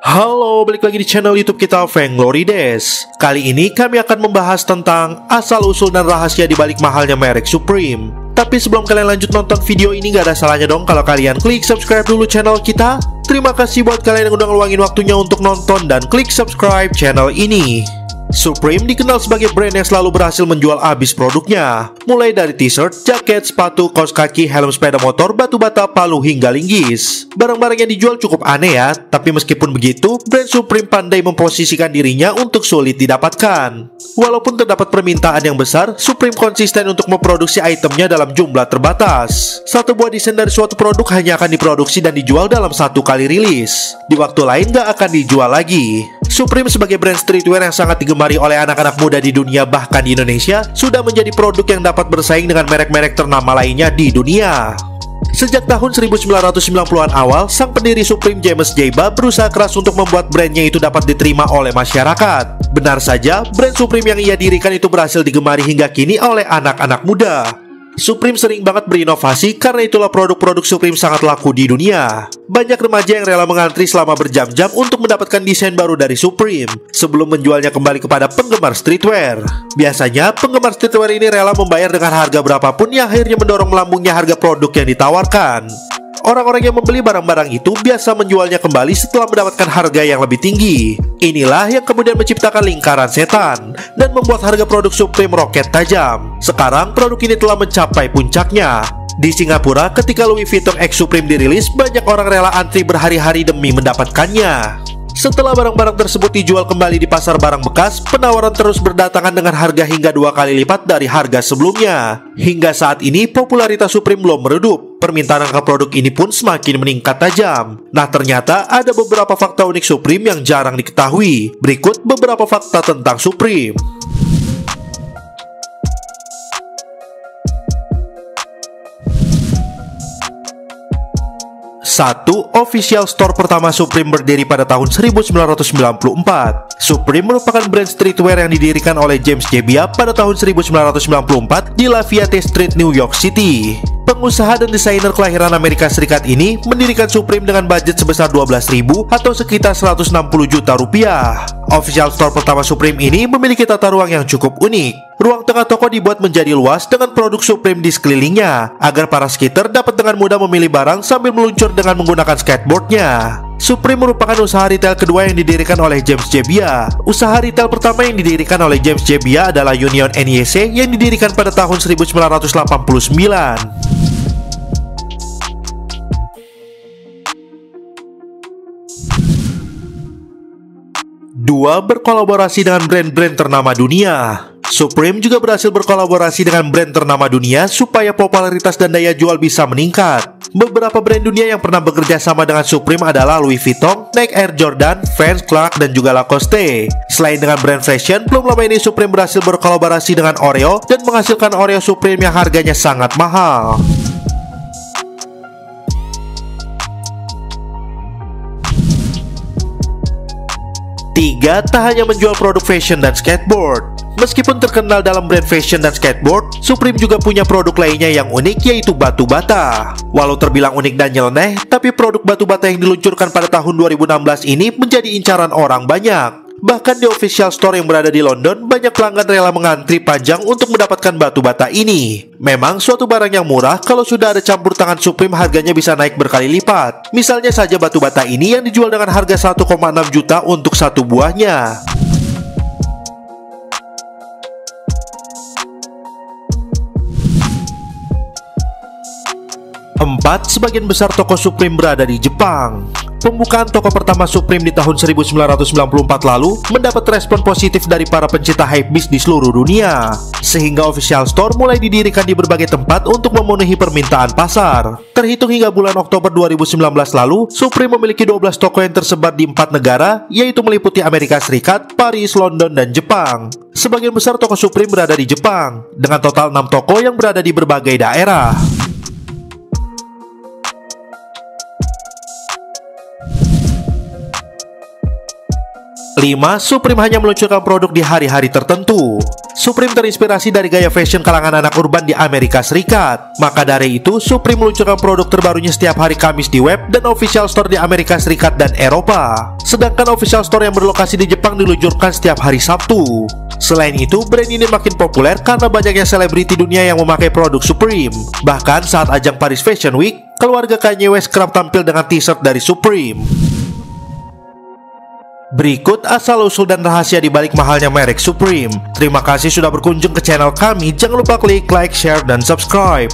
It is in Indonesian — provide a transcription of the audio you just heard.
Halo, balik lagi di channel YouTube kita, Vainglory Des. Kali ini kami akan membahas tentang asal-usul dan rahasia di balik mahalnya merek Supreme. Tapi sebelum kalian lanjut nonton video ini, gak ada salahnya dong kalau kalian klik subscribe dulu channel kita. Terima kasih buat kalian yang udah ngeluangin waktunya untuk nonton dan klik subscribe channel ini. Supreme dikenal sebagai brand yang selalu berhasil menjual habis produknya, mulai dari t-shirt, jaket, sepatu, kaos kaki, helm sepeda motor, batu bata, palu, hingga linggis. Barang-barang yang dijual cukup aneh ya, tapi meskipun begitu, brand Supreme pandai memposisikan dirinya untuk sulit didapatkan. Walaupun terdapat permintaan yang besar, Supreme konsisten untuk memproduksi itemnya dalam jumlah terbatas. Satu buah desain dari suatu produk hanya akan diproduksi dan dijual dalam satu kali rilis. Di waktu lain gak akan dijual lagi. Supreme sebagai brand streetwear yang sangat digemari oleh anak-anak muda di dunia bahkan di Indonesia sudah menjadi produk yang dapat bersaing dengan merek-merek ternama lainnya di dunia. Sejak tahun 1990-an awal, sang pendiri Supreme James J. Babb berusaha keras untuk membuat brandnya itu dapat diterima oleh masyarakat. Benar saja, brand Supreme yang ia dirikan itu berhasil digemari hingga kini oleh anak-anak muda. Supreme sering banget berinovasi, karena itulah produk-produk Supreme sangat laku di dunia. Banyak remaja yang rela mengantri selama berjam-jam untuk mendapatkan desain baru dari Supreme sebelum menjualnya kembali kepada penggemar streetwear. Biasanya, penggemar streetwear ini rela membayar dengan harga berapapun yang akhirnya mendorong melambungnya harga produk yang ditawarkan. Orang-orang yang membeli barang-barang itu biasa menjualnya kembali setelah mendapatkan harga yang lebih tinggi. Inilah yang kemudian menciptakan lingkaran setan dan membuat harga produk Supreme meroket tajam. Sekarang produk ini telah mencapai puncaknya. Di Singapura, ketika Louis Vuitton X Supreme dirilis, banyak orang rela antri berhari-hari demi mendapatkannya. Setelah barang-barang tersebut dijual kembali di pasar barang bekas, penawaran terus berdatangan dengan harga hingga 2 kali lipat dari harga sebelumnya. Hingga saat ini, popularitas Supreme belum meredup. Permintaan akan produk ini pun semakin meningkat tajam. Nah, ternyata ada beberapa fakta unik Supreme yang jarang diketahui. Berikut beberapa fakta tentang Supreme. 1. Official store pertama Supreme berdiri pada tahun 1994. Supreme merupakan brand streetwear yang didirikan oleh James J. Babb pada tahun 1994 di Lafayette Street, New York City. Pengusaha dan desainer kelahiran Amerika Serikat ini mendirikan Supreme dengan budget sebesar 12.000 atau sekitar 160 juta rupiah. Official store pertama Supreme ini memiliki tata ruang yang cukup unik. Ruang tengah toko dibuat menjadi luas dengan produk Supreme di sekelilingnya, agar para skater dapat dengan mudah memilih barang sambil meluncur dengan menggunakan skateboardnya. Supreme merupakan usaha retail kedua yang didirikan oleh James J. Babb. Usaha retail pertama yang didirikan oleh James J. Babb adalah Union NYC yang didirikan pada tahun 1989. 2. Berkolaborasi dengan brand-brand ternama dunia. Supreme juga berhasil berkolaborasi dengan brand ternama dunia supaya popularitas dan daya jual bisa meningkat. Beberapa brand dunia yang pernah bekerja sama dengan Supreme adalah Louis Vuitton, Nike, Air Jordan, Vans, Clark, dan juga Lacoste. Selain dengan brand fashion, belum lama ini Supreme berhasil berkolaborasi dengan Oreo dan menghasilkan Oreo Supreme yang harganya sangat mahal. 3. Tak hanya menjual produk fashion dan skateboard. Meskipun terkenal dalam brand fashion dan skateboard, Supreme juga punya produk lainnya yang unik, yaitu batu bata. Walau terbilang unik dan nyeleneh, tapi produk batu bata yang diluncurkan pada tahun 2016 ini menjadi incaran orang banyak. Bahkan di official store yang berada di London, banyak pelanggan rela mengantri panjang untuk mendapatkan batu bata ini. Memang suatu barang yang murah, kalau sudah ada campur tangan Supreme harganya bisa naik berkali lipat. Misalnya saja batu bata ini yang dijual dengan harga 1,6 juta untuk satu buahnya. 4. Sebagian besar toko Supreme berada di Jepang. Pembukaan toko pertama Supreme di tahun 1994 lalu mendapat respon positif dari para pencinta hypebeast di seluruh dunia, sehingga official store mulai didirikan di berbagai tempat untuk memenuhi permintaan pasar. Terhitung hingga bulan Oktober 2019 lalu, Supreme memiliki 12 toko yang tersebar di 4 negara, yaitu meliputi Amerika Serikat, Paris, London, dan Jepang. Sebagian besar toko Supreme berada di Jepang, dengan total 6 toko yang berada di berbagai daerah. 5. 5. Supreme hanya meluncurkan produk di hari-hari tertentu. Supreme terinspirasi dari gaya fashion kalangan anak urban di Amerika Serikat. Maka dari itu, Supreme meluncurkan produk terbarunya setiap hari Kamis di web dan official store di Amerika Serikat dan Eropa. Sedangkan official store yang berlokasi di Jepang diluncurkan setiap hari Sabtu. Selain itu, brand ini makin populer karena banyaknya selebriti dunia yang memakai produk Supreme. Bahkan saat ajang Paris Fashion Week, keluarga Kanye West kerap tampil dengan t-shirt dari Supreme. Berikut asal-usul dan rahasia di balik mahalnya merek Supreme. Terima kasih sudah berkunjung ke channel kami. Jangan lupa klik like, share, dan subscribe.